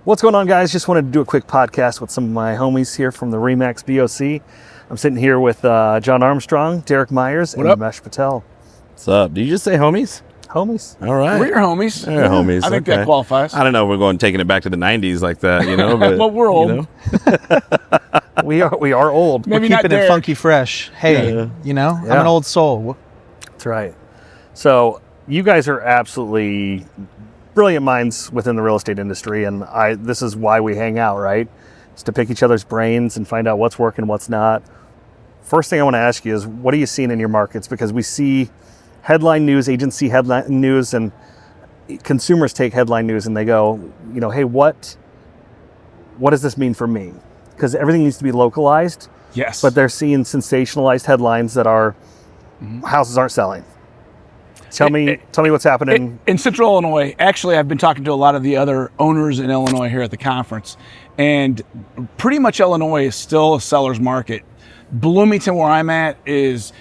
What's going on, guys? Just wanted to do a quick podcast with some of my homies here from the RE/MAX BOC. I'm sitting here with John Armstrong, Derek Myers, and Ramesh Patel. What's up? Did you just say homies? Homies. All right. We're your homies. We're homies. I think that qualifies. I don't know if we're going taking it back to the 90s like that, you know. But, well, we're old. You know? we are old. Maybe We're not keeping it Derek. funky fresh. Hey, Yeah. I'm an old soul. That's right. So you guys are absolutely brilliant minds within the real estate industry, and this is why we hang out, right? It's to pick each other's brains and find out what's working, what's not. First thing I want to ask you is, what are you seeing in your markets? Because we see headline news, agency headline news, and consumers take headline news and they go, you know, hey, what does this mean for me? Because everything needs to be localized, Yes. but they're seeing sensationalized headlines that are houses aren't selling. Tell me what's happening. In Central Illinois, actually, I've been talking to a lot of the other owners in Illinois here at the conference, and pretty much Illinois is still a seller's market. Bloomington, where I'm at, is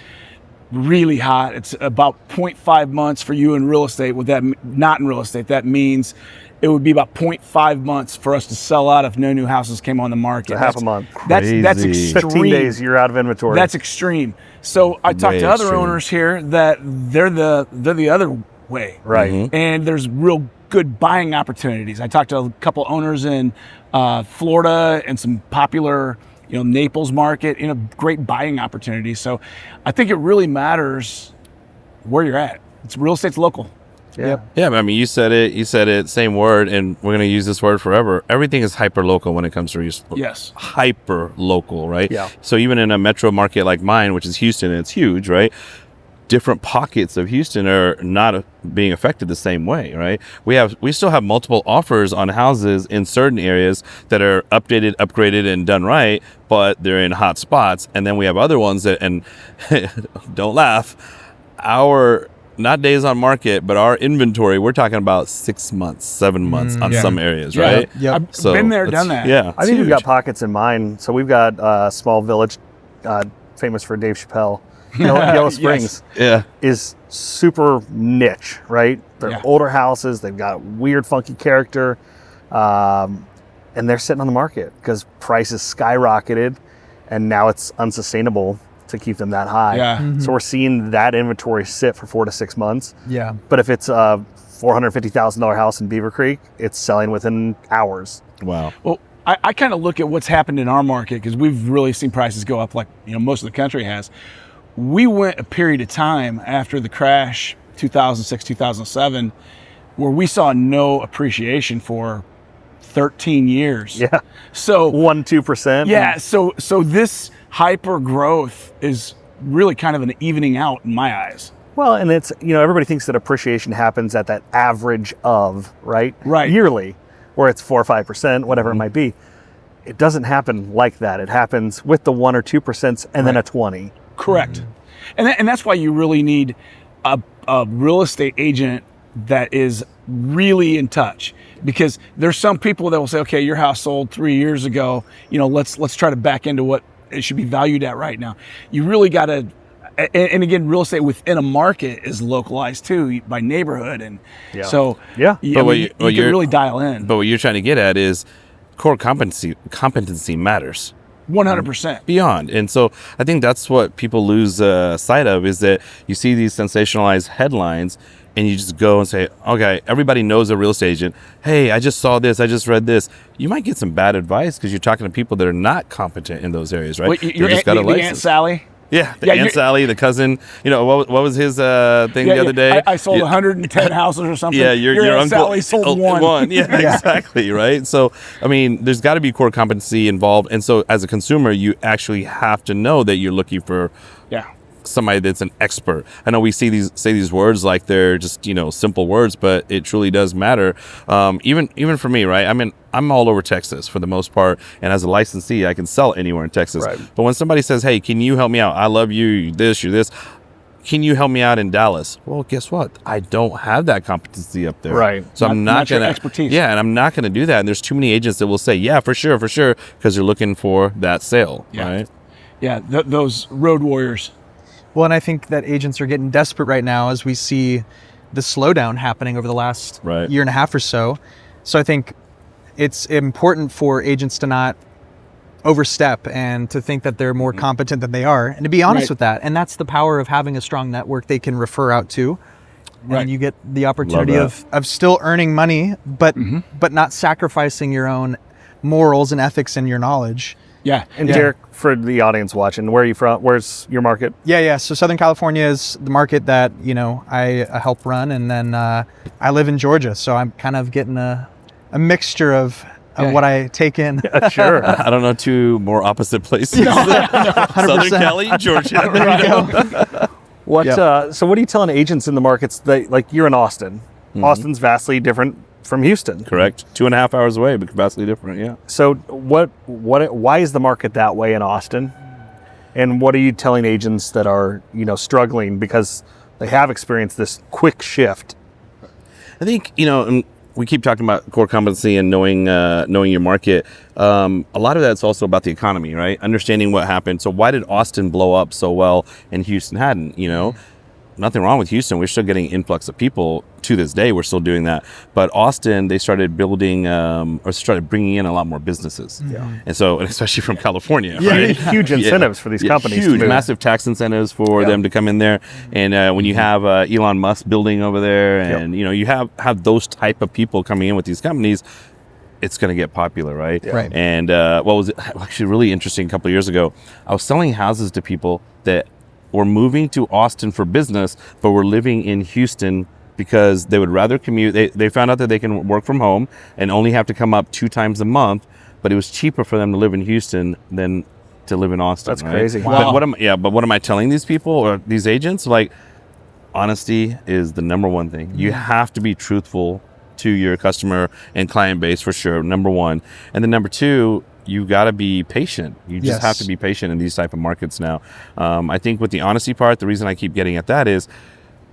really hot. It's about 0.5 months for you in real estate. With that, not in real estate, that means it would be about 0.5 months for us to sell out if no new houses came on the market. It's a half a month. That's Crazy. extreme. 15 days, you're out of inventory. That's extreme. So I talked Way to other extreme. owners here that they're the other way. right. Mm-hmm. And there's real good buying opportunities. I talked to a couple owners in Florida and some popular, Naples market, great buying opportunities. So I think it really matters where you're at. It's real estate's local. Yeah. Yeah, but I mean, you said it, same word, and we're going to use this word forever. Everything is hyper-local when it comes to Yes. hyper-local, right? Yeah. So even in a metro market like mine, which is Houston, and it's huge, right? Different pockets of Houston are not being affected the same way, right? We still have multiple offers on houses in certain areas that are updated, upgraded, and done right, but they're in hot spots. And then we have other ones that, and don't laugh, our not days on market, but our inventory, we're talking about 6 months, 7 months on Yeah. some areas, Yeah. right? Yep. I've So been there, it's- done that. Yeah. I think we've got pockets in mind. So we've got a small village, famous for Dave Chappelle. Yellow Springs Yeah. is super niche, right? They're Yeah. older houses. They've got weird, funky character. And they're sitting on the market because prices skyrocketed and now it's unsustainable to keep them that high. Yeah. So we're seeing that inventory sit for 4 to 6 months. Yeah. But if it's a $450,000 house in Beaver Creek, it's selling within hours. Wow. Well, I kind of look at what's happened in our market because we've really seen prices go up like most of the country has. We went a period of time after the crash, 2006, 2007, where we saw no appreciation for 13 years. Yeah. So 1-2%. yeah, so this hyper growth is really kind of an evening out in my eyes. Well, and it's, everybody thinks that appreciation happens at that average of, right? Right. Yearly, where it's 4 or 5%, whatever it might be. It doesn't happen like that. It happens with the 1 or 2% and then a 20. Correct. And that's why you really need a real estate agent that is really in touch, because there's some people that will say, okay, your house sold 3 years ago, let's try to back into what it should be valued at right now. You really got to, and again, real estate within a market is localized too by neighborhood, and so Yeah. you, But I what mean, you- you what can you're- really dial in. But what you're trying to get at is core competency matters 100%. beyond. And so I think that's what people lose sight of, is that you see these sensationalized headlines and you just go and say, okay, everybody knows a real estate agent. Hey, I just saw this. I just read this. You might get some bad advice because you're talking to people that are not competent in those areas, right? Wait, They your just aunt, got a the Aunt license. Sally? Yeah, the Yeah, Aunt you're- Sally, the cousin. What was his thing the other day? I sold 110 houses or something. Yeah, your Aunt uncle Sally sold one. Yeah, exactly, right? So, I mean, there's got to be core competency involved. And so as a consumer, you actually have to know that you're looking for Yeah. somebody that's an expert. I know we say these words like they're just, simple words, but it truly does matter. Even for me, right? I mean, I'm all over Texas for the most part, and as a licensee, I can sell anywhere in Texas. Right. But when somebody says, "Hey, can you help me out? I love you, you're this. Can you help me out in Dallas?" Well, guess what? I don't have that competency up there. Right. So I'm not your gonna expertise. Yeah, and I'm not gonna do that. And there's too many agents that will say, "Yeah, for sure," because they're looking for that sale. Yeah. Right. Yeah, those road warriors. Well, and I think that agents are getting desperate right now as we see the slowdown happening over the last Right. year and a half or so. So I think it's important for agents to not overstep and to think that they're more competent than they are, and to be honest Right. with that. And that's the power of having a strong network they can refer out to. Right. And you get the opportunity Love of still earning money, but not sacrificing your own morals and ethics and your knowledge. Yeah. And yeah. Derek, for the audience watching, where are you from? Where's your market? Yeah. So Southern California is the market that, I help run. And then I live in Georgia. So I'm kind of getting a mixture of Yeah. what I take in. Sure. I don't know, two more opposite places. Southern Cali, Georgia. There you go. What? Yeah. So what are you telling agents in the markets that, like, you're in Austin? Austin's vastly different from Houston. Correct. 2.5 hours away, but vastly different. Yeah. So why is the market that way in Austin? And what are you telling agents that are, struggling because they have experienced this quick shift? I think, and we keep talking about core competency and knowing your market. A lot of that's also about the economy, right? Understanding what happened. So why did Austin blow up so well and Houston hadn't? Nothing wrong with Houston. We're still getting influx of people to this day. We're still doing that. But Austin, they started building or started bringing in a lot more businesses. Yeah. And so, and especially from California, Yeah, right? huge incentives for these companies to Huge, move. massive tax incentives for them to come in there. And when you have Elon Musk building over there, and you have those type of people coming in with these companies, it's going to get popular, right? Yeah. Right. And what was it? Actually really interesting? A couple of years ago, I was selling houses to people that were moving to Austin for business, but were living in Houston because they would rather commute. They found out that they can work from home and only have to come up 2 times a month, but it was cheaper for them to live in Houston than to live in Austin. That's right? crazy. Wow. But what am I telling these people or these agents? Like, honesty is the number one thing. You have to be truthful to your customer and client base for sure, number one. And then number two, you got to be patient. You just Yes. have to be patient in these type of markets now. I think with the honesty part, the reason I keep getting at that is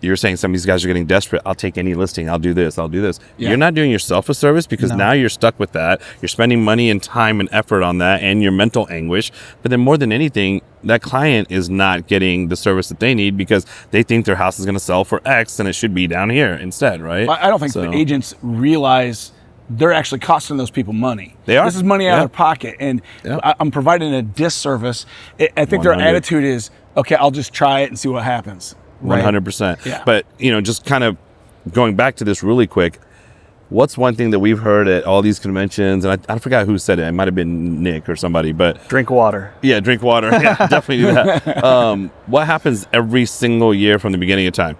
you're saying some of these guys are getting desperate. I'll take any listing. I'll do this. I'll do this. Yeah. You're not doing yourself a service because No. now you're stuck with that. You're spending money and time and effort on that and your mental anguish. But then more than anything, that client is not getting the service that they need because they think their house is going to sell for X and it should be down here instead, right? I don't think So- the agents realize they're actually costing those people money. They are. This is money out Yeah. of their pocket, and Yeah. I'm providing a disservice. I think their 100. attitude is, okay, I'll just try it and see what happens. 100%. Yeah. But, just kind of going back to this really quick, what's one thing that we've heard at all these conventions, and I forgot who said it. It might have been Nick or somebody, but Drink water. yeah, drink water. Yeah, definitely do that. What happens every single year from the beginning of time?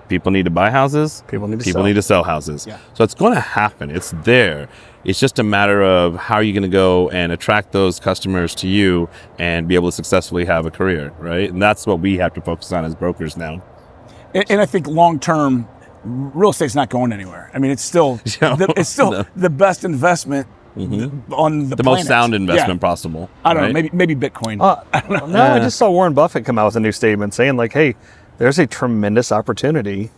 People need to buy houses. People need to People sell. need to sell houses. Yeah. So it's going to happen. It's there. It's just a matter of how you're going to go and attract those customers to you and be able to successfully have a career, right? And that's what we have to focus on as brokers now. And I think long term, real estate's not going anywhere. I mean, it's still No, no. the best investment on the The planet. most sound investment Yeah. possible. I don't right? know, maybe Bitcoin. I don't know. No, I just saw Warren Buffett come out with a new statement saying, like, hey, there's a tremendous opportunity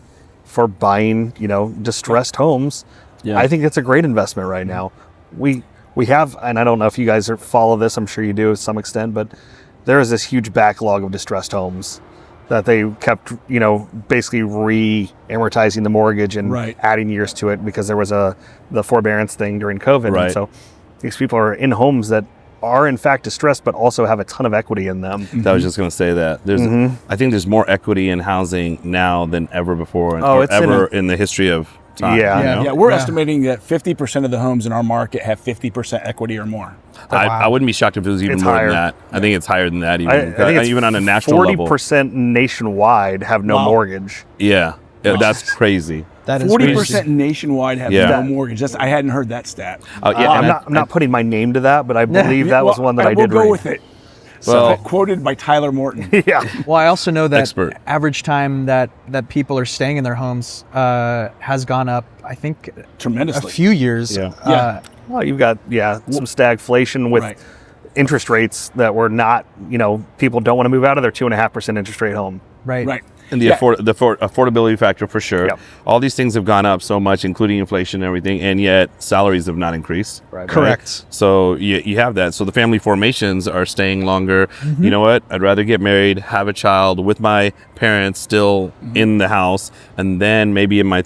for buying, distressed homes. Yeah. I think it's a great investment right now. We have, and I don't know if you guys follow this, I'm sure you do to some extent, but there is this huge backlog of distressed homes that they kept, basically re-amortizing the mortgage and Right. adding years to it because there was the forbearance thing during COVID. Right. And so these people are in homes that are in fact distressed, but also have a ton of equity in them. I was just going to say that. I think there's more equity in housing now than ever before, Oh, or it's in ever in the history of time. Yeah. you know? Yeah, we're Yeah. estimating that 50% of the homes in our market have 50% equity or more. I wouldn't be shocked if it was even It's more higher. than that. I think it's higher than that even. I think it's even on a national level. 40% nationwide have no Wow. mortgage. Yeah, that's crazy. That is 40% crazy. nationwide have Yeah. no mortgage. I hadn't heard that stat. Oh, yeah, I'm and not putting my name to that, but I believe that was Well, one that I we'll did go read. with it. Well- Quoted by Tyler Morton. Yeah. Well, I also know that Expert. average time that people are staying in their homes has gone up, I think, a Tremendously. few years. Yeah. Yeah. Well, you've got some stagflation with Right. interest rates that were not, people don't want to move out of their 2.5% interest rate home. Right. Right. And the Yeah. affordability factor for sure. Yep. All these things have gone up so much, including inflation and everything, and yet salaries have not increased. Right. Correct. So you have that. So the family formations are staying longer. You know what? I'd rather get married, have a child with my parents still in the house, and then maybe in my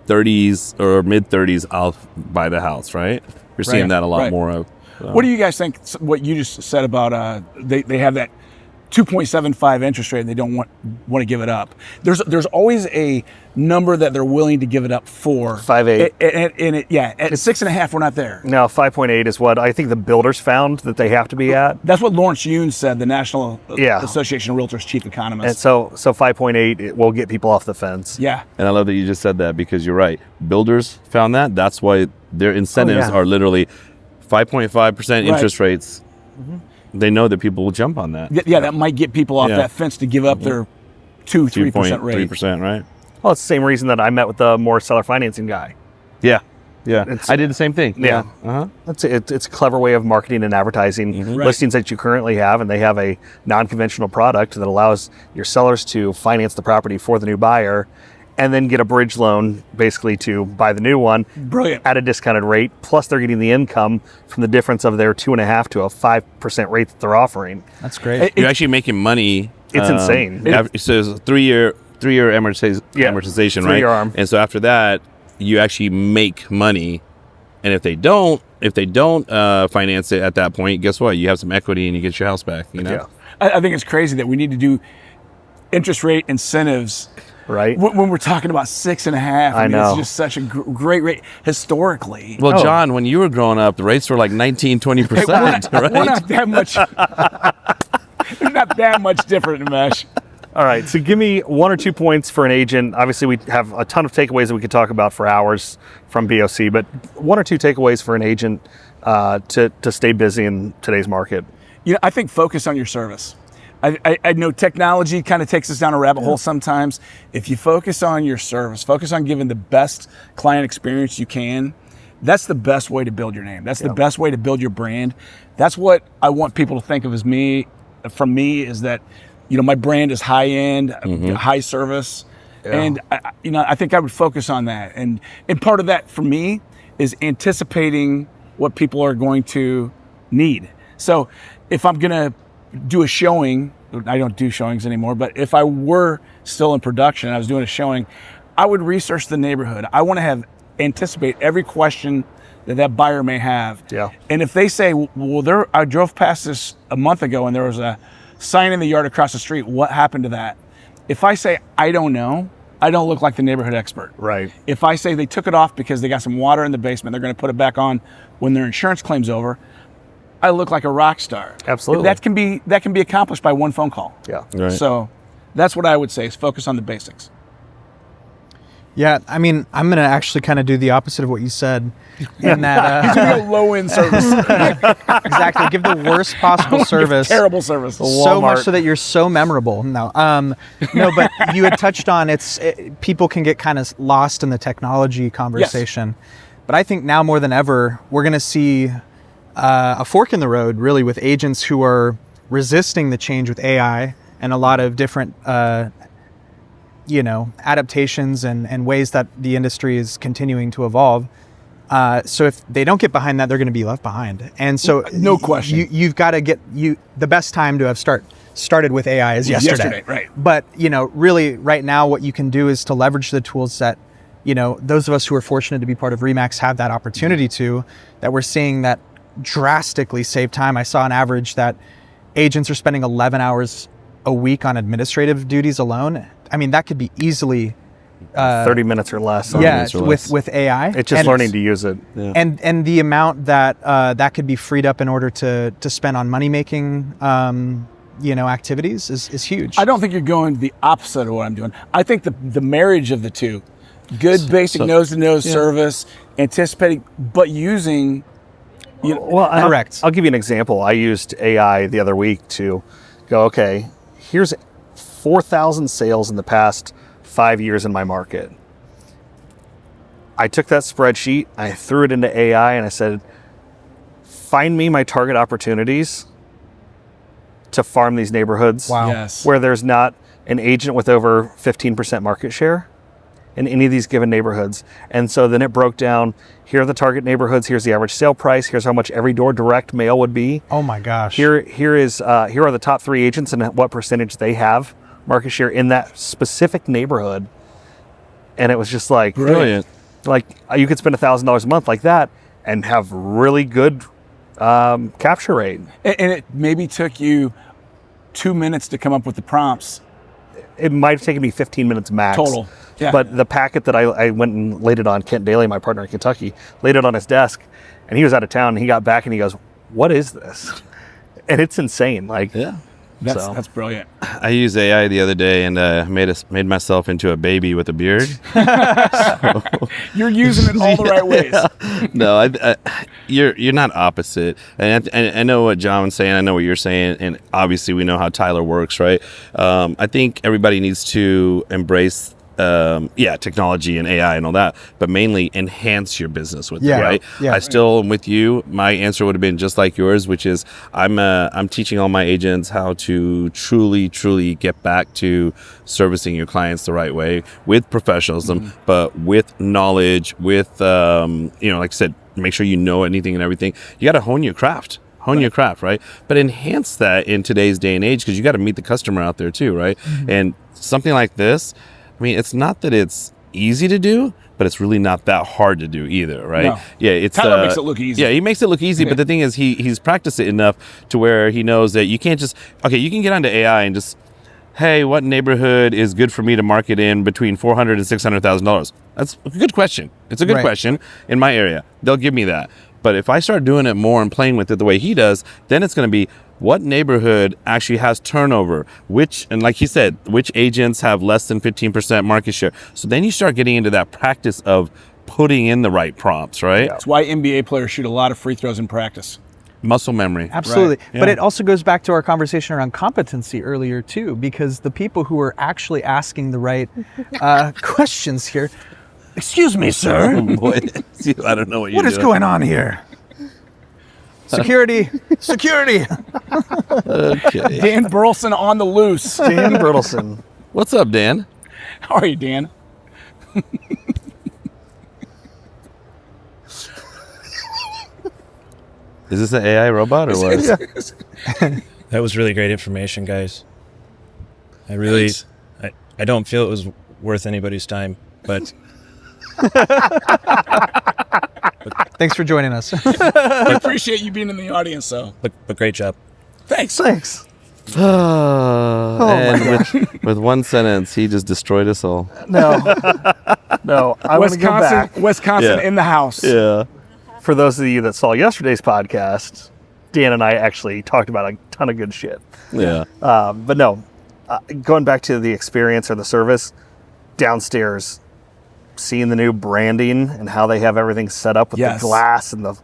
30s or mid 30s, I'll buy the house, right? We're seeing Right, that a lot right. more of. What do you guys think? What you just said about they have that 2.75 interest rate and they don't want to give it up. There's always a number that they're willing to give it up for. 5.8. And at 6.5 we're not there. No, 5.8 is what I think the builders found that they have to be at. That's what Lawrence Yun said, the National Yeah. Association of Realtors chief And economist. so 5.8 it will get people off the fence. Yeah. And I love that you just said that because you're right. Builders found that. That's why their incentives yeah. are literally 5.5% interest rates. Mm-hmm. They know that people will jump on that. Yeah, that might get people off Yeah. that fence to give up their 2-3% rate. 2.3%, right? Well, it's the same reason that I met with the more seller financing guy. Yeah. Yeah. It's- I did the same thing. Yeah. Uh-huh. It's a clever way of marketing and advertising Right. listings that you currently have, and they have a non-conventional product that allows your sellers to finance the property for the new buyer and then get a bridge loan basically to buy the new one Brilliant. at a discounted rate. Plus, they're getting the income from the difference of their 2.5 to a 5% rate that they're offering. That's great. You're actually making money. It's insane. So it's a three-year amortization, Yeah, amortization, right? 3-year arm. And so after that, you actually make money. And if they don't finance it at that point, guess what? You have some equity and you get your house back. You know. Yeah. I think it's crazy that we need to do interest rate incentives Right? when we're talking about 6.5. I know. It's just such a great rate historically. Well, Oh. John, when you were growing up, the rates were like 19, 20%, We're right? not that much. They're not that much different, Mesh. All right, so give me 1 or 2 points for an agent. Obviously, we have a ton of takeaways that we could talk about for hours from BOC, but 1 or 2 takeaways for an agent to stay busy in today's market. You know, I think focus on your service. I know technology kind of takes us down a rabbit hole sometimes. If you focus on your service, focus on giving the best client experience you can, that's the best way to build your name. That's the best way to build your brand. That's what I want people to think of as from me is that, you know, my brand is high end, high service. And I think I would focus on that. And part of that for me is anticipating what people are going to need. So if I'm going to do a showing, I don't do showings anymore, but if I were still in production and I was doing a showing, I would research the neighborhood. I want to anticipate every question that buyer may have. Yeah. And if they say, well, I drove past this a month ago and there was a sign in the yard across the street, what happened to that? If I say, I don't know, I don't look like the neighborhood expert. Right. If I say they took it off because they got some water in the basement, they're going to put it back on when their insurance claim's over, I look like a rock star. Absolutely. That can be accomplished by one phone call. Yeah. Right. So that's what I would say is focus on the basics. Yeah, I mean, I'm going to actually kind of do the opposite of what you said in that Do a low end service. exactly give the worst possible service. Terrible service. So Walmart. much so that you're so memorable. No, but you had touched on people can get kind of lost in the technology conversation. But I think now more than ever, we're going to see a fork in the road, really, with agents who are resisting the change with AI and a lot of different, adaptations and ways that the industry is continuing to evolve. So if they don't get behind that, they're going to be left behind. And so, No question. you've got to the best time to have started with AI is yesterday. Right. But really, right now, what you can do is to leverage the tools that those of us who are fortunate to be part of RE/MAX have that opportunity to. That we're seeing that drastically save time. I saw an average that agents are spending 11 hours a week on administrative duties alone. I mean, that could be easily 30 minutes or less. minutes or less. with AI. It's just learning to use it. Yeah. And the amount that that could be freed up in order to spend on money making activities is huge. I don't think you're going the opposite of what I'm doing. I think the marriage of the two, good basic nose-to-nose service, anticipating, but using. Well, Correct. I'll give you an example. I used AI the other week to go, okay, here's 4,000 sales in the past 5 years in my market. I took that spreadsheet, I threw it into AI, and I said, find me my target opportunities to farm these neighborhoods Wow. Yes. where there's not an agent with over 15% market share in any of these given neighborhoods. And so then it broke down, here are the target neighborhoods, here's the average sale price, here's how much every door direct mail would be. Oh my gosh. Here are the top 3 agents and what percentage they have market share in that specific neighborhood. And it was just like Brilliant. Like you could spend $1,000 a month like that and have really good capture rate. And it maybe took you 2 minutes to come up with the prompts. It might have taken me 15 minutes max. Total. Yeah. But the packet that I went and laid it on, Kent Daly, my partner in Kentucky, laid it on his desk, and he was out of town, and he got back and he goes, "What is this?" And it's insane. Like, Yeah. That's brilliant. I used AI the other day and made myself into a baby with a beard. You're using it all the right ways. No, you're not opposite. And I know what John was saying. I know what you're saying. And obviously, we know how Tyler works, right? I think everybody needs to embrace technology and AI and all that, but mainly enhance your business with it, right? Yeah. I still am with you. My answer would have been just like yours, which is I'm teaching all my agents how to truly get back to servicing your clients the right way with professionalism, but with knowledge, with like I said, make sure you know anything and everything. You got to hone your craft. Your craft, right? But enhance that in today's day and age, because you got to meet the customer out there too, right? And something like this, I mean, it's not that it's easy to do, but it's really not that hard to do either, right? No. Yeah, it's Tyler makes it look easy. Yeah, he makes it look easy, but the thing is, he's practiced it enough to where he knows that you can't just you can get onto AI and just, hey, what neighborhood is good for me to market in between $400,000 and $600,000? That's a good question. It's a good question in my area. They'll give me that. But if I start doing it more and playing with it the way he does, then it's going to be what neighborhood actually has turnover, and like he said, which agents have less than 15% market share. So then you start getting into that practice of putting in the right prompts, right? That's why NBA players shoot a lot of free throws in practice. Muscle memory. Absolutely. Right. But Yeah. it also goes back to our conversation around competency earlier too, because the people who are actually asking the right questions here. Excuse me, sir. Boy, I don't know what you're What is doing. going on here? Security. Okay. Dan Burleson on the loose. Dan Bertelson. What's up, Dan? How are you, Dan? Is this an AI robot or what? That was really great information, guys. I really, I don't feel it was worth anybody's time, but Thanks for joining us. I appreciate you being in the audience, though. but great job. Thanks. Thanks. And with one sentence, he just destroyed us all. No. No. I want to go back. Wisconsin Yeah. in the house. Yeah. For those of you that saw yesterday's podcast, Dan and I actually talked about a ton of good shit. Yeah. But no, going back to the experience or the service, downstairs, seeing the new branding and how they have everything set up with Yes. the glass and the,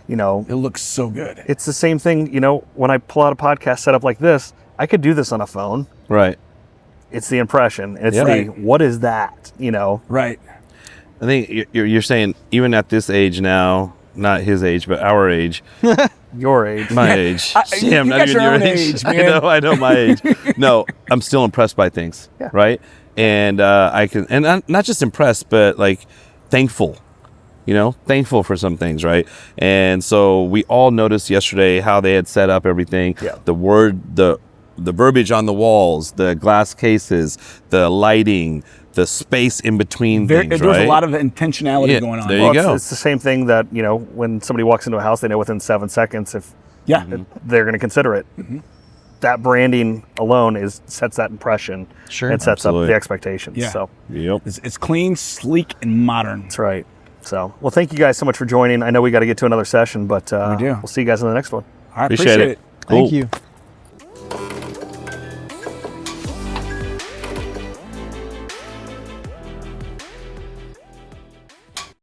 It looks so good. it's the same thing, when I pull out a podcast setup like this, I could do this on a phone. Right. It's the impression. It's Yeah. the, what is that, Right. I think you're saying even at this age now, not his age, but our age, your age. my age. you Damn, not got even your your own age. age, man. I know my age. No, I'm still impressed by things. Yeah. Right. And I'm not just impressed, but like thankful. Thankful for some things, right? And so we all noticed yesterday how they had set up everything. Yeah. The verbiage on the walls, the glass cases, the lighting, the space in between things, There's right? a lot of intentionality Yeah, going on. there you Well, go. it's the same thing that, when somebody walks into a house, they know within 7 seconds if Yeah. they're going to consider it. That branding alone sets that impression. Sure. And sets up Absolutely. the expectations. Yeah. So Yep. It's clean, sleek, and modern. that's right. So, well, thank you guys so much for joining. I know we got to get to another session, but We do. we'll see you guys in the next one. I Appreciate it. it. Thank Cool. you.